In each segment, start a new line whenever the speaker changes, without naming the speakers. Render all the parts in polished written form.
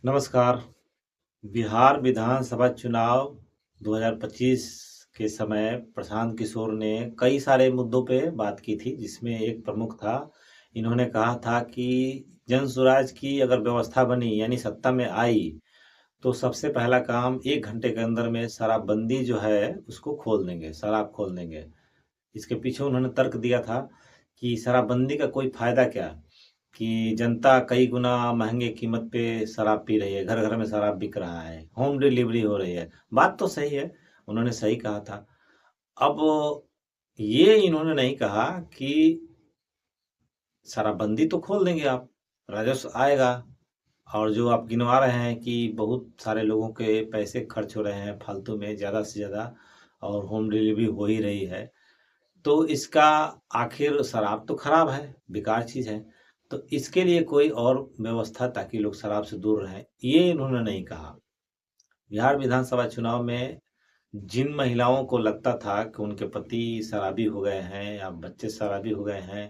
नमस्कार। बिहार विधानसभा चुनाव 2025 के समय प्रशांत किशोर ने कई सारे मुद्दों पे बात की थी, जिसमें एक प्रमुख था। इन्होंने कहा था कि जन स्वराज की अगर व्यवस्था बनी यानी सत्ता में आई, तो सबसे पहला काम 1 घंटे के अंदर में शराबबंदी जो है उसको खोल देंगे, शराब खोल देंगे। इसके पीछे उन्होंने तर्क दिया था कि शराबबंदी का कोई फ़ायदा क्या? कि जनता कई गुना महँगे कीमत पे शराब पी रही है, घर-घर में शराब बिक रहा है, होम डिलीवरी हो रही है। बात तो सही है, उन्होंने सही कहा था। अब ये इन्होंने नहीं कहा कि शराबबंदी तो खोल देंगे आप, राजस्व आएगा और जो आप गिनवा रहे हैं कि बहुत सारे लोगों के पैसे खर्च हो रहे हैं फालतू में ज़्यादा से ज़्यादा और होम डिलीवरी हो ही रही है। तो इसका आखिर शराब तो खराब है, बेकार चीज़ है, तो इसके लिए कोई और व्यवस्था ताकि लोग शराब से दूर रहें, ये इन्होंने नहीं कहा। बिहार विधानसभा चुनाव में जिन महिलाओं को लगता था कि उनके पति शराबी हो गए हैं या बच्चे शराबी हो गए हैं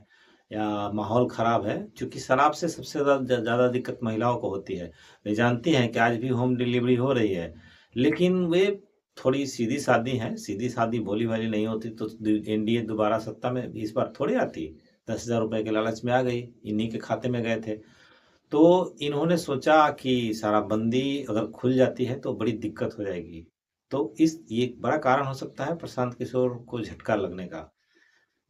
या माहौल ख़राब है, चूँकि शराब से सबसे ज़्यादा दिक्कत महिलाओं को होती है। वे जानती हैं कि आज भी होम डिलीवरी हो रही है, लेकिन वे थोड़ी सीधी-सादी हैं, सीधी-सादी भोली-भाली नहीं होती तो एनडीए दोबारा सत्ता में इस बार थोड़ी आती। 10,000 रुपए के लालच में आ गई, इन्हीं के खाते में गए थे। तो इन्होंने सोचा कि शराबबंदी अगर खुल जाती है तो बड़ी दिक्कत हो जाएगी। तो ये एक बड़ा कारण हो सकता है प्रशांत किशोर को झटका लगने का।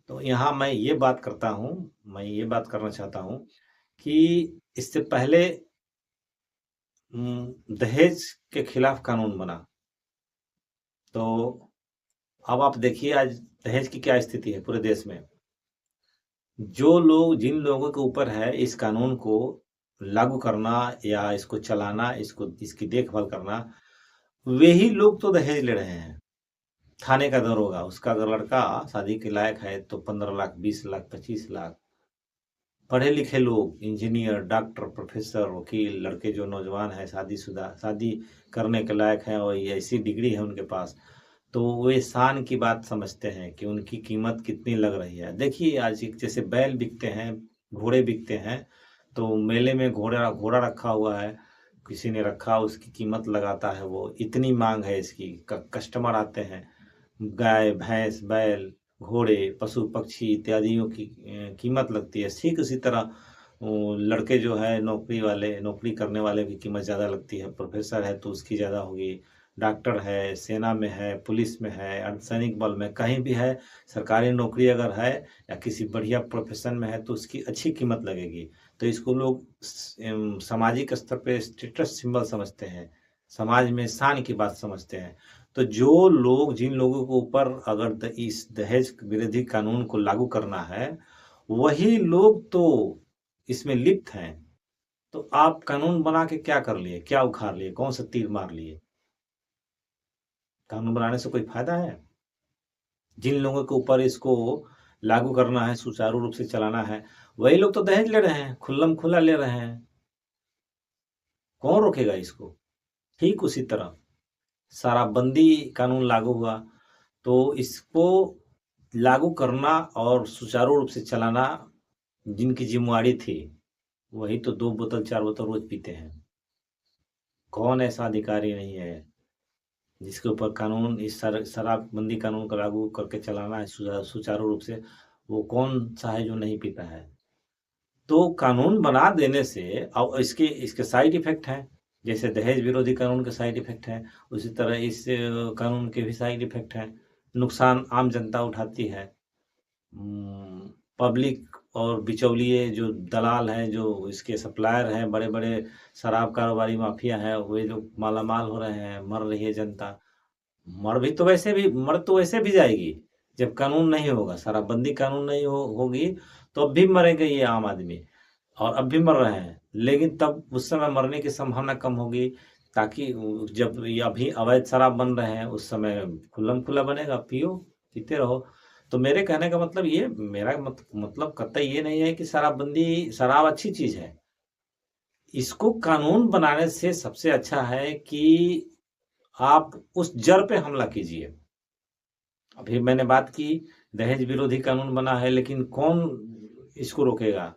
तो यहाँ मैं ये बात करना चाहता हूँ कि इससे पहले दहेज के खिलाफ कानून बना। तो अब आप देखिए आज दहेज की क्या स्थिति है पूरे देश में। जिन लोगों के ऊपर है इस कानून को लागू करना या इसको चलाना, इसकी देखभाल करना, वे ही लोग तो दहेज ले रहे हैं। थाने का दरोगा, उसका अगर लड़का शादी के लायक है तो 15 लाख, 20 लाख, 25 लाख। पढ़े लिखे लोग, इंजीनियर, डॉक्टर, प्रोफेसर, वकील, लड़के जो नौजवान हैं, शादीशुदा, शादी करने के लायक हैं और ये ऐसी डिग्री है उनके पास, तो वे शान की बात समझते हैं कि उनकी कीमत कितनी लग रही है। देखिए आज एक जैसे बैल बिकते हैं, घोड़े बिकते हैं, तो मेले में घोड़ा घोड़ा रखा हुआ है, किसी ने रखा उसकी कीमत लगाता है वो, इतनी माँग है इसकी, कस्टमर आते हैं। गाय, भैंस, बैल, घोड़े, पशु-पक्षी इत्यादियों की कीमत लगती है। ठीक उसी तरह लड़के जो है नौकरी करने वाले की कीमत ज़्यादा लगती है। प्रोफ़ेसर है तो उसकी ज़्यादा होगी, डॉक्टर है, सेना में है, पुलिस में है, अर्धसैनिक बल में, कहीं भी है, सरकारी नौकरी अगर है या किसी बढ़िया प्रोफ़ेशन में है तो उसकी अच्छी कीमत लगेगी। तो इसको लोग सामाजिक स्तर पे स्टेटस सिंबल समझते हैं, समाज में शान की बात समझते हैं। तो जिन लोगों के ऊपर अगर इस दहेज विरोधी कानून को लागू करना है, वही लोग तो इसमें लिप्त हैं। तो आप कानून बना के क्या कर लिए? क्या उखाड़ लिए? कौन-सा तीर मार लिए? कानून बनाने से कोई फ़ायदा है? जिन लोगों के ऊपर इसको लागू करना है, सुचारू रूप से चलाना है, वही लोग तो दहेज ले रहे हैं, खुल्लम-खुल्ला ले रहे हैं। कौन रोकेगा इसको? ठीक उसी तरह शराबबंदी कानून लागू हुआ, तो इसको लागू करना और सुचारू रूप से चलाना जिनकी ज़िम्मेवारी थी, वही तो 2 बोतल 4 बोतल रोज़ पीते हैं। कौन ऐसा अधिकारी नहीं है, जिसके ऊपर कानून इस शराबबंदी कानून को लागू करके चलाना है सुचारू रूप से, वो कौन-सा है जो नहीं पीता है? तो कानून बना देने से और इसके साइड इफ़ेक्ट हैं, जैसे दहेज विरोधी कानून के साइड इफ़ेक्ट हैं, उसी तरह इस कानून के भी साइड इफ़ेक्ट हैं। नुकसान आम जनता उठाती है। पब्लिक और बिचौलिए जो दलाल हैं, जो इसके सप्लायर हैं, बड़े-बड़े शराब कारोबारी माफिया हैं, वे लोग मालामाल हो रहे हैं, मर रही है जनता। मर तो वैसे भी जाएगी, जब कानून नहीं होगा, शराबबंदी कानून नहीं होगी, तो अब भी मरेंगे ये आम आदमी और अब भी मर रहे हैं। लेकिन तब उस समय मरने की संभावना कम होगी ताकि जब ये अभी अवैध शराब बन रहे हैं, उस समय खुल्लम-खुल्ला बनेगा, पियो, पीते रहो। तो मेरे कहने का मतलब ये मेरा मतलब कतई ये नहीं है कि शराब अच्छी चीज़ है। इसको कानून बनाने से सबसे अच्छा है कि आप उस जड़ पे हमला कीजिए। अभी मैंने बात की दहेज विरोधी कानून बना है, लेकिन कौन इसको रोकेगा?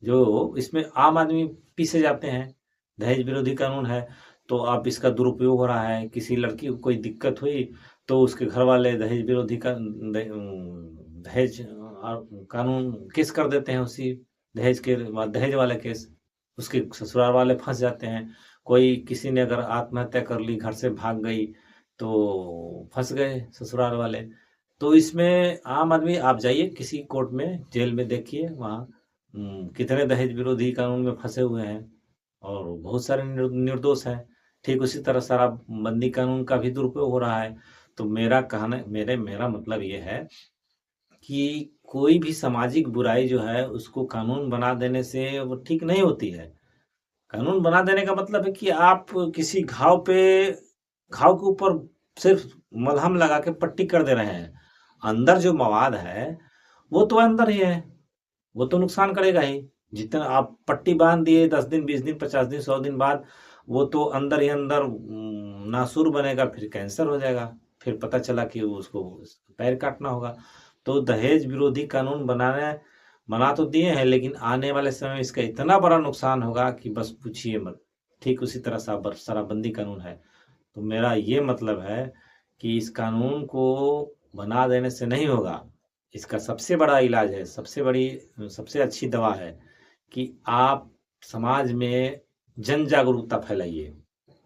जो इसमें आम आदमी पीसे जाते हैं, दहेज विरोधी कानून है, तो अब इसका दुरुपयोग हो रहा है। किसी लड़की को कोई दिक्कत हुई तो उसके घर वाले दहेज विरोधी का दहेज कानून केस कर देते हैं, उसी दहेज के दहेज वाले केस, उसके ससुराल वाले फंस जाते हैं। कोई किसी ने अगर आत्महत्या कर ली, घर से भाग गई, तो फंस गए ससुराल वाले। तो इसमें आम आदमी, आप जाइए किसी कोर्ट में, जेल में, देखिए वहाँ कितने दहेज विरोधी कानून में फंसे हुए हैं और बहुत सारे निर्दोष हैं। ठीक उसी तरह शराबबंदी कानून का भी दुरुपयोग हो रहा है। तो मेरा मतलब ये है कि कोई भी सामाजिक बुराई जो है उसको कानून बना देने से वो ठीक नहीं होती है। कानून बना देने का मतलब है कि आप किसी घाव के ऊपर सिर्फ मलहम लगा के पट्टी कर दे रहे हैं। अंदर जो मवाद है वो तो अंदर ही है, वो तो नुकसान करेगा ही। जितना आप पट्टी बांध दिए 10 दिन, 20 दिन, 50 दिन, 100 दिन बाद वो तो अंदर ही अंदर नासूर बनेगा, फिर कैंसर हो जाएगा, फिर पता चला कि उसको पैर काटना होगा। तो दहेज विरोधी कानून बना तो दिए हैं, लेकिन आने वाले समय में इसका इतना बड़ा नुकसान होगा कि बस पूछिए मत। ठीक उसी तरह शराबबंदी कानून है। तो मेरा ये मतलब है कि इस कानून को बना देने से नहीं होगा। इसका सबसे बड़ा इलाज है, सबसे अच्छी दवा है कि आप समाज में जन जागरूकता फैलाइए,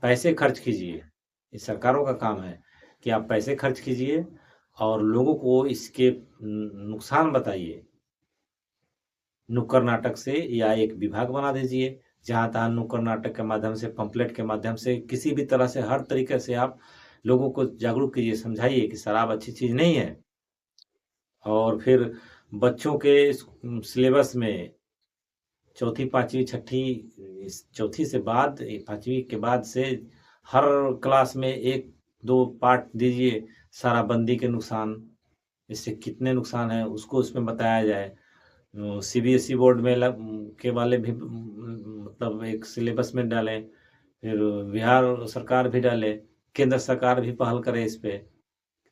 पैसे खर्च कीजिए। ये सरकारों का काम है कि आप पैसे खर्च कीजिए और लोगों को इसके नुकसान बताइए। नुक्कड़ नाटक से या एक विभाग बना दीजिए, जहाँ तहाँ नुक्कड़ नाटक के माध्यम से, पंपलेट के माध्यम से, किसी भी तरह से, हर तरीके से आप लोगों को जागरूक कीजिए, समझाइए कि शराब अच्छी चीज़ नहीं है। और फिर बच्चों के सिलेबस में चौथी, पाँचवीं, छठी, चौथी से बाद, पाँचवीं के बाद से हर क्लास में 1-2 पाठ दीजिए, शराबबंदी के नुकसान, इससे कितने नुकसान हैं उसको उसमें बताया जाए। सीबीएसई बोर्ड में के वाले भी मतलब एक सिलेबस में डालें, फिर बिहार सरकार भी डाले, केंद्र सरकार भी पहल करे इस पे,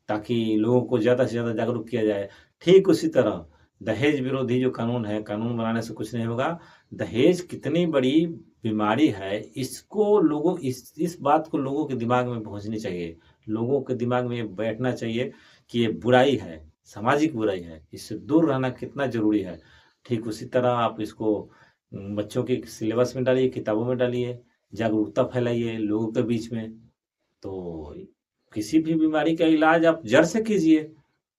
ताकि लोगों को ज़्यादा से ज़्यादा जागरूक किया जाए। ठीक उसी तरह दहेज विरोधी जो कानून है, कानून बनाने से कुछ नहीं होगा। दहेज कितनी बड़ी बीमारी है, इसको लोगों इस बात को लोगों के दिमाग में पहुँचनी चाहिए। लोगों के दिमाग में ये बैठना चाहिए कि ये बुराई है, सामाजिक बुराई है, इससे दूर रहना कितना ज़रूरी है। ठीक उसी तरह आप इसको बच्चों के सिलेबस में डालिए, किताबों में डालिए, जागरूकता फैलाइए लोगों के बीच में। तो किसी भी बीमारी का इलाज आप जड़ से कीजिए।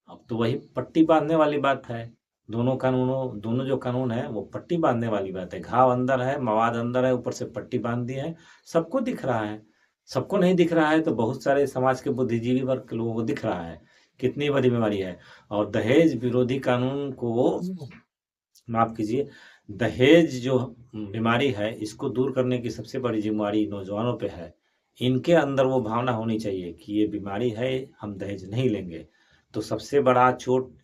अब तो वही पट्टी बांधने वाली बात है। दोनों जो कानून है वो पट्टी बांधने वाली बात है। घाव अंदर है, मवाद अंदर है, ऊपर से पट्टी बांध दी है, सबको दिख रहा है। सबको नहीं दिख रहा है तो बहुत सारे समाज के बुद्धिजीवी वर्ग के लोगों को दिख रहा है कितनी बड़ी बीमारी है। और दहेज विरोधी कानून को, माफ कीजिए, दहेज जो बीमारी है इसको दूर करने की सबसे बड़ी जिम्मेवारी नौजवानों पे है। इनके अंदर वो भावना होनी चाहिए कि ये बीमारी है, हम दहेज नहीं लेंगे। तो सबसे बड़ा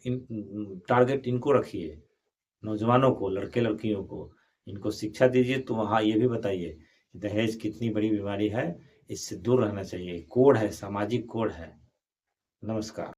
टारगेट इनको रखिए, नौजवानों को, लड़के लड़कियों को, इनको शिक्षा दीजिए। तो वहाँ ये भी बताइए कि दहेज कितनी बड़ी बीमारी है, इससे दूर रहना चाहिए। कोड है, सामाजिक कोड है। नमस्कार।